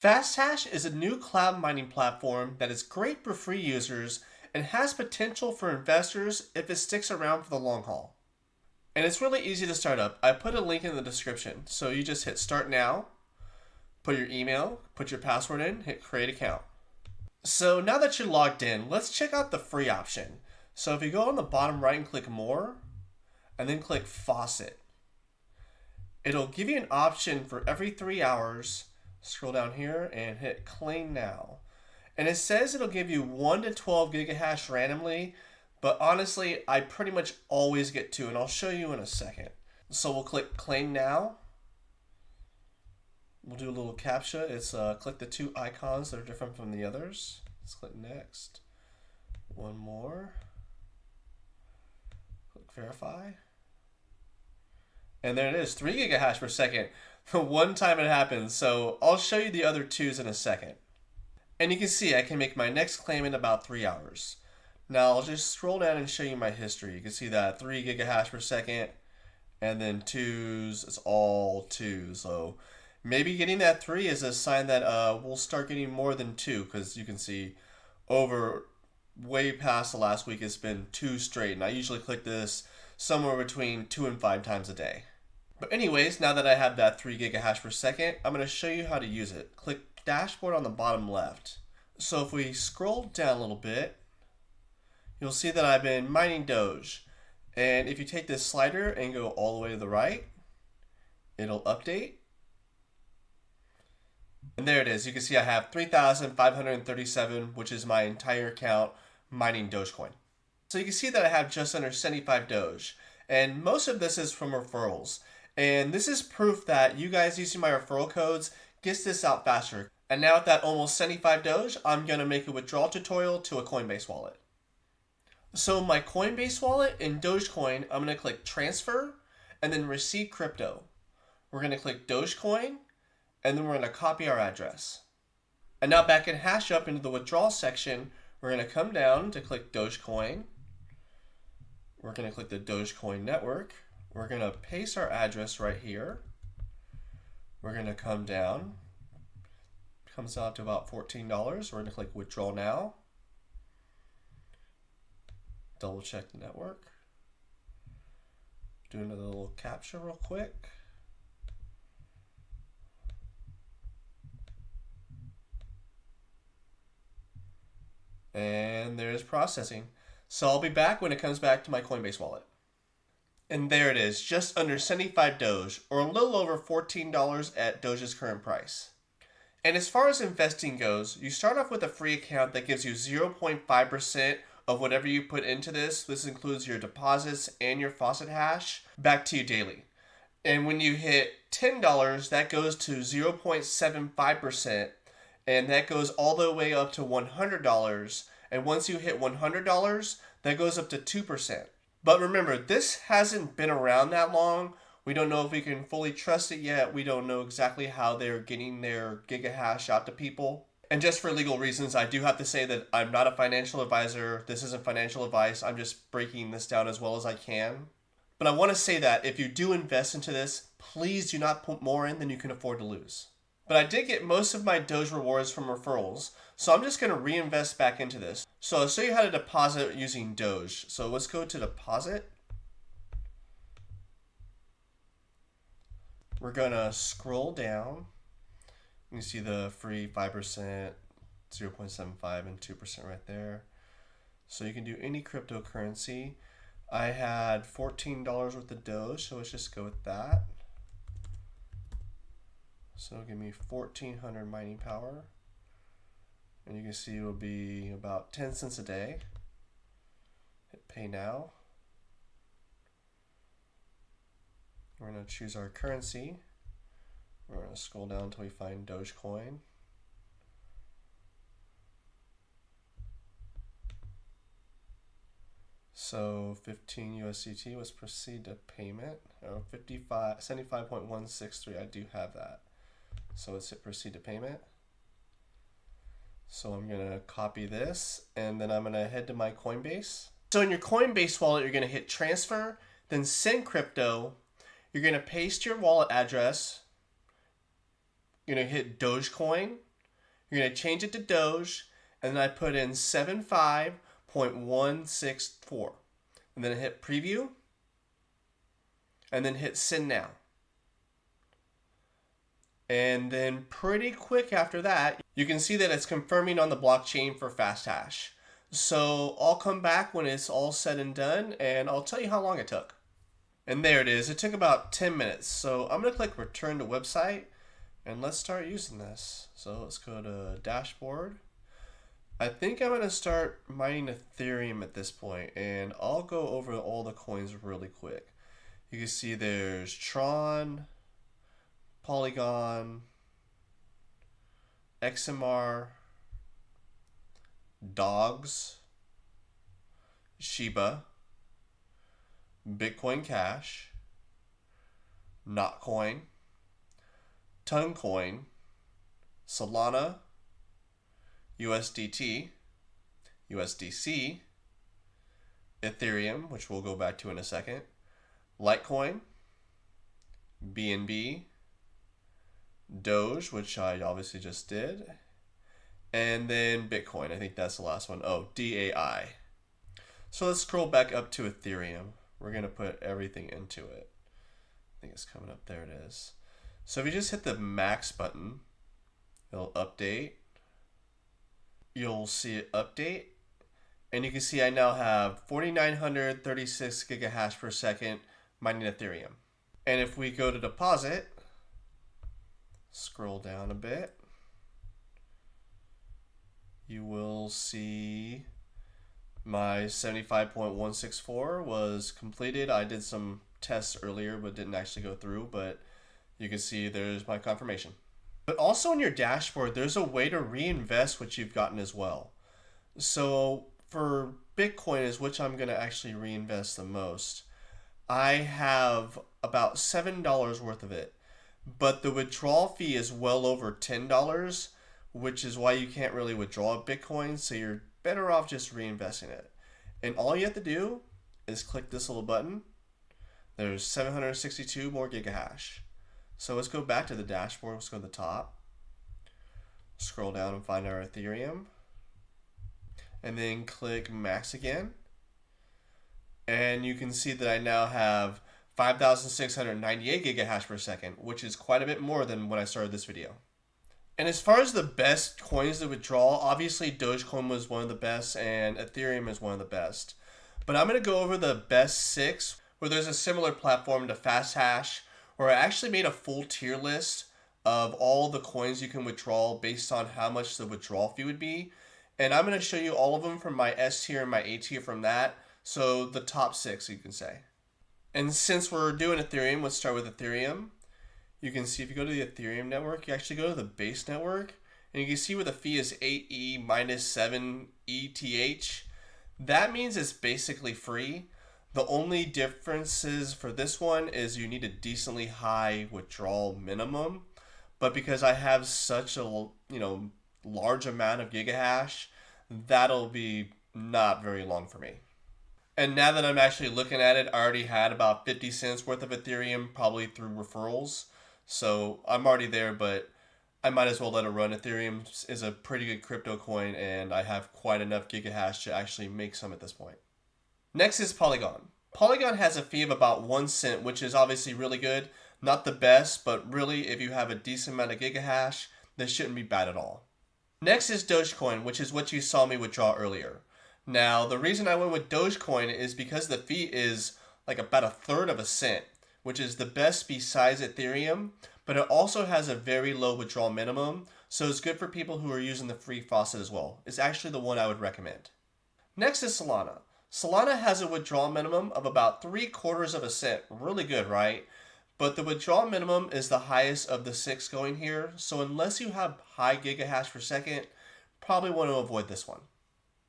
FastHash is a new cloud mining platform that is great for free users and has potential for investors if it sticks around for the long haul. And it's really easy to start up. I put a link in the description. So you just hit start now, put your email, put your password in, hit create account. So now that you're logged in, let's check out the free option. So if you go on the bottom right and click more, and then click Faucet, it'll give you an option for every 3 hours. Scroll down here and hit claim now. And it says it'll give you 1 to 12 gigahash randomly, but honestly, I pretty much always get 2, and I'll show you in a second. So we'll click claim now. We'll do a little CAPTCHA. It's click the 2 icons that are different from the others. Let's click next. One more. Click verify. And there it is, 3 gigahash per second. The one time it happens. So I'll show you the other 2s in a second. And you can see I can make my next claim in about 3 hours. Now I'll just scroll down and show you my history. You can see that 3 gigahash per second, and then 2s, it's all 2. So maybe getting that 3 is a sign that we'll start getting more than 2, because you can see over way past the last week it's been 2 straight, and I usually click this somewhere between 2 and 5 times a day. But anyways, now that I have that 3 gigahash per second, I'm going to show you how to use it. Click dashboard on the bottom left. So if we scroll down a little bit, you'll see that I've been mining Doge. And if you take this slider and go all the way to the right, it'll update. And there it is. You can see I have 3,537, which is my entire account mining Dogecoin. So you can see that I have just under 75 Doge. And most of this is from referrals. And this is proof that you guys using my referral codes gets this out faster. And now with that almost 75 Doge, I'm going to make a withdrawal tutorial to a Coinbase wallet. So my Coinbase wallet in Dogecoin, I'm going to click transfer and then receive crypto. We're going to click Dogecoin and then we're going to copy our address. And now back in HashUp into the withdrawal section, we're going to come down to click Dogecoin. We're going to click the Dogecoin network. We're going to paste our address right here. We're going to come down. Comes out to about $14. We're going to click withdraw now. Double check the network. Do another little CAPTCHA real quick. And there's processing. So I'll be back when it comes back to my Coinbase wallet. And there it is, just under 75 Doge, or a little over $14 at Doge's current price. And as far as investing goes, you start off with a free account that gives you 0.5% of whatever you put into this. This includes your deposits and your Faucet hash back to you daily. And when you hit $10, that goes to 0.75%, and that goes all the way up to $100. And once you hit $100, that goes up to 2%. But remember, this hasn't been around that long. We don't know if we can fully trust it yet. We don't know exactly how they're getting their gigahash out to people. And just for legal reasons, I do have to say that I'm not a financial advisor. This isn't financial advice. I'm just breaking this down as well as I can. But I want to say that if you do invest into this, please do not put more in than you can afford to lose. But I did get most of my Doge rewards from referrals, so I'm just going to reinvest back into this. So I'll show you how to deposit using Doge. So let's go to deposit. We're going to scroll down. You see the free 5%, 0.75, and 2% right there. So you can do any cryptocurrency. I had $14 worth of Doge, so let's just go with that. So it'll give me 1,400 mining power. And you can see it'll be about 10 cents a day. Hit pay now. We're going to choose our currency. We're going to scroll down until we find Dogecoin. So 15 USDT, let's proceed to payment. 75.163, I do have that. So let's hit proceed to payment. So I'm going to copy this and then I'm going to head to my Coinbase. So in your Coinbase wallet, you're going to hit transfer, then send crypto. You're going to paste your wallet address. You're going to hit Dogecoin. You're going to change it to Doge, and then I put in 75.164. And then hit preview, and then hit send now. And then pretty quick after that, you can see that it's confirming on the blockchain for FastHash. So I'll come back when it's all said and done, and I'll tell you how long it took. And there it is. It took about 10 minutes. So I'm going to click return to website, and let's start using this. So let's go to dashboard. I think I'm going to start mining Ethereum at this point, and I'll go over all the coins really quick. You can see there's Tron, Polygon, XMR, Dogs, Shiba, Bitcoin Cash, Notcoin, Toncoin, Solana, USDT, USDC, Ethereum, which we'll go back to in a second, Litecoin, BNB, Doge, which I obviously just did, and then Bitcoin. I think that's the last one. Oh, DAI. So let's scroll back up to Ethereum. We're going to put everything into it. I think it's coming up. There it is. So if you just hit the max button, it'll update. You'll see it update. And you can see I now have 4,936 gigahash per second mining Ethereum. And if we go to deposit, scroll down a bit, you will see my 75.164 was completed. I did some tests earlier but didn't actually go through, but you can see there's my confirmation. But also in your dashboard, there's a way to reinvest what you've gotten as well. So for Bitcoin, is which I'm going to actually reinvest the most, I have about $7 worth of it, but the withdrawal fee is well over $10, which is why you can't really withdraw Bitcoin, so you're better off just reinvesting it. And all you have to do is click this little button. There's 762 more gigahash. So let's go back to the dashboard. Let's go to the top. Scroll down and find our Ethereum. And then click max again. And you can see that I now have 5,698 gigahash per second, which is quite a bit more than when I started this video. And as far as the best coins to withdraw, obviously Dogecoin was one of the best and Ethereum is one of the best. But I'm going to go over the best 6 where there's a similar platform to FastHash, where I actually made a full tier list of all the coins you can withdraw based on how much the withdrawal fee would be. And I'm going to show you all of them from my S tier and my A tier from that. So the top 6, you can say. And since we're doing Ethereum, let's start with Ethereum. You can see if you go to the Ethereum network, you actually go to the base network, and you can see where the fee is 8E minus 7 ETH. That means it's basically free. The only differences for this one is you need a decently high withdrawal minimum. But because I have such a large amount of gigahash, that'll be not very long for me. And now that I'm actually looking at it, I already had about 50 cents worth of Ethereum, probably through referrals. So I'm already there, but I might as well let it run. Ethereum is a pretty good crypto coin, and I have quite enough gigahash to actually make some at this point. Next is Polygon. Polygon has a fee of about 1 cent, which is obviously really good. Not the best, but really if you have a decent amount of gigahash, this shouldn't be bad at all. Next is Dogecoin, which is what you saw me withdraw earlier. Now, the reason I went with Dogecoin is because the fee is like about a third of a cent, which is the best besides Ethereum, but it also has a very low withdrawal minimum, so it's good for people who are using the free Faucet as well. It's actually the one I would recommend. Next is Solana. Solana has a withdrawal minimum of about 3/4 of a cent. Really good, right? But the withdrawal minimum is the highest of the 6 going here, so unless you have high gigahash per second, probably want to avoid this one.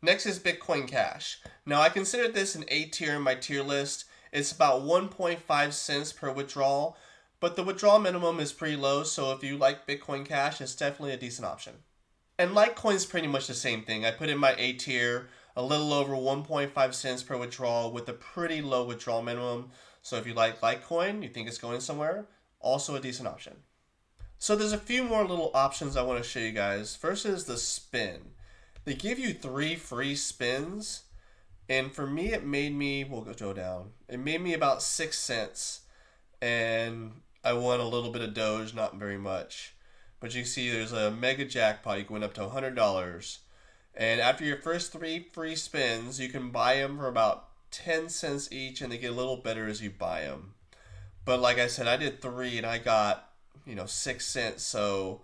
Next is Bitcoin Cash. Now I considered this an A tier in my tier list. It's about 1.5 cents per withdrawal, but the withdrawal minimum is pretty low, so if you like Bitcoin Cash, it's definitely a decent option. And Litecoin's pretty much the same thing. I put in my A tier, a little over 1.5 cents per withdrawal with a pretty low withdrawal minimum. So if you like Litecoin, you think it's going somewhere, also a decent option. So there's a few more little options I want to show you guys. First is the spin. They give you 3 free spins, and for me it made me, we'll go down, it made me about 6 cents, and I won a little bit of Doge, not very much. But you see there's a mega jackpot, you can win up to $100. And after your first 3 free spins, you can buy them for about 10 cents each, and they get a little better as you buy them. But like I said, I did 3 and I got, 6 cents, so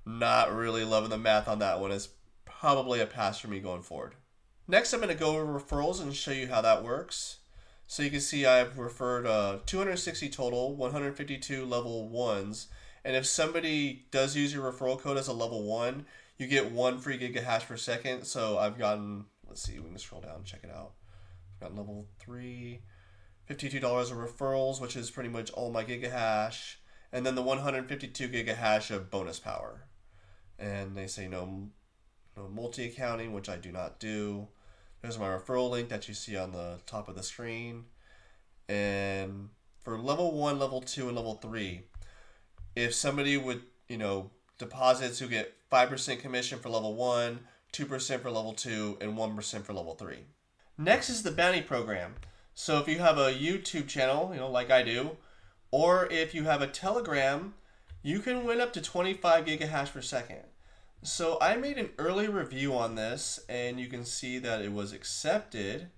not really loving the math on that one. It's probably a pass for me going forward. Next, I'm going to go over referrals and show you how that works. So you can see I've referred 260 total, 152 level 1s. And if somebody does use your referral code as a level 1, you get 1 free gigahash per second. So I've gotten, let's see, we can scroll down and check it out. I've got level 3, $52 of referrals, which is pretty much all my gigahash. And then the 152 gigahash of bonus power. And they say no multi-accounting, which I do not do. There's my referral link that you see on the top of the screen. And for level 1, level 2, and level 3, if somebody would, deposits who get 5% commission for level 1, 2% for level 2, and 1% for level 3. Next is the bounty program. So if you have a YouTube channel, like I do, or if you have a Telegram, you can win up to 25 gigahash per second. So I made an early review on this, and you can see that it was accepted.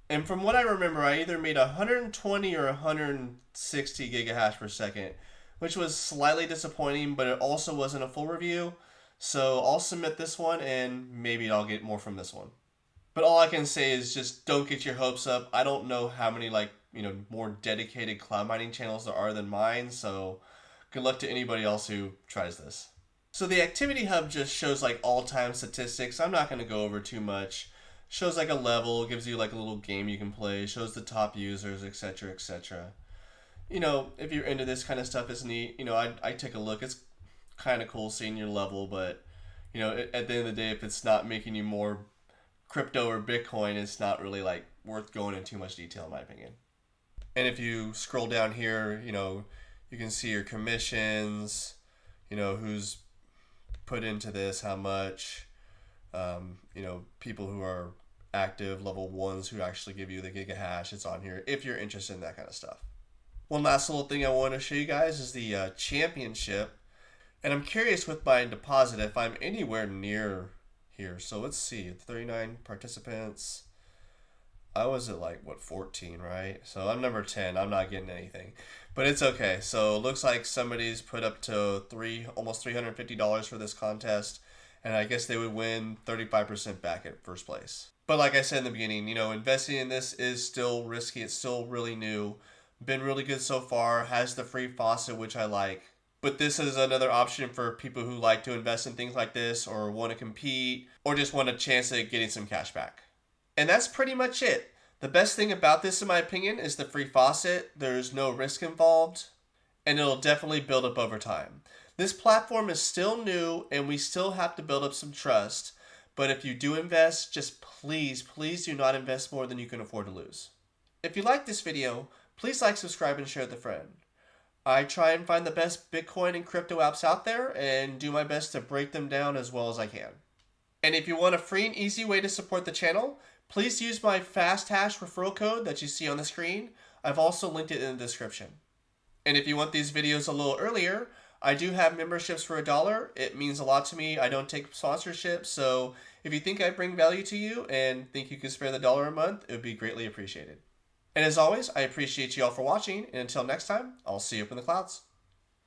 And from what I remember, I either made 120 or 160 gigahash per second, which was slightly disappointing, but it also wasn't a full review. So I'll submit this one, and maybe I'll get more from this one. But all I can say is just don't get your hopes up. I don't know how many more dedicated cloud mining channels there are than mine, so good luck to anybody else who tries this. So the activity hub just shows all-time statistics. I'm not going to go over too much. Shows a level, gives you a little game you can play, shows the top users, etc., etc. If you're into this kind of stuff, it's neat. I take a look. It's kind of cool seeing your level, but at the end of the day, if it's not making you more crypto or Bitcoin, it's not really worth going into too much detail in my opinion. And if you scroll down here, you can see your commissions, who's put into this, how much, people who are active, level 1s who actually give you the gigahash, it's on here if you're interested in that kind of stuff. One last little thing I want to show you guys is the championship. And I'm curious with my deposit if I'm anywhere near here. So let's see, 39 participants. I was at 14, right? So I'm number 10. I'm not getting anything, but it's okay. So it looks like somebody's put up to almost $350 for this contest, and I guess they would win 35% back at first place. But like I said in the beginning, investing in this is still risky. It's still really new. Been really good so far. Has the free faucet, which I like. But this is another option for people who like to invest in things like this, or want to compete, or just want a chance at getting some cash back. And that's pretty much it. The best thing about this, in my opinion, is the free faucet. There's no risk involved, and it'll definitely build up over time. This platform is still new, and we still have to build up some trust. But if you do invest, just please do not invest more than you can afford to lose. If you like this video, please like, subscribe, and share with a friend. I try and find the best Bitcoin and crypto apps out there and do my best to break them down as well as I can. And if you want a free and easy way to support the channel, please use my FastHash referral code that you see on the screen. I've also linked it in the description. And if you want these videos a little earlier, I do have memberships for $1. It means a lot to me. I don't take sponsorships, so if you think I bring value to you and think you can spare the $1 a month, it would be greatly appreciated. And as always, I appreciate you all for watching, and until next time, I'll see you up in the clouds.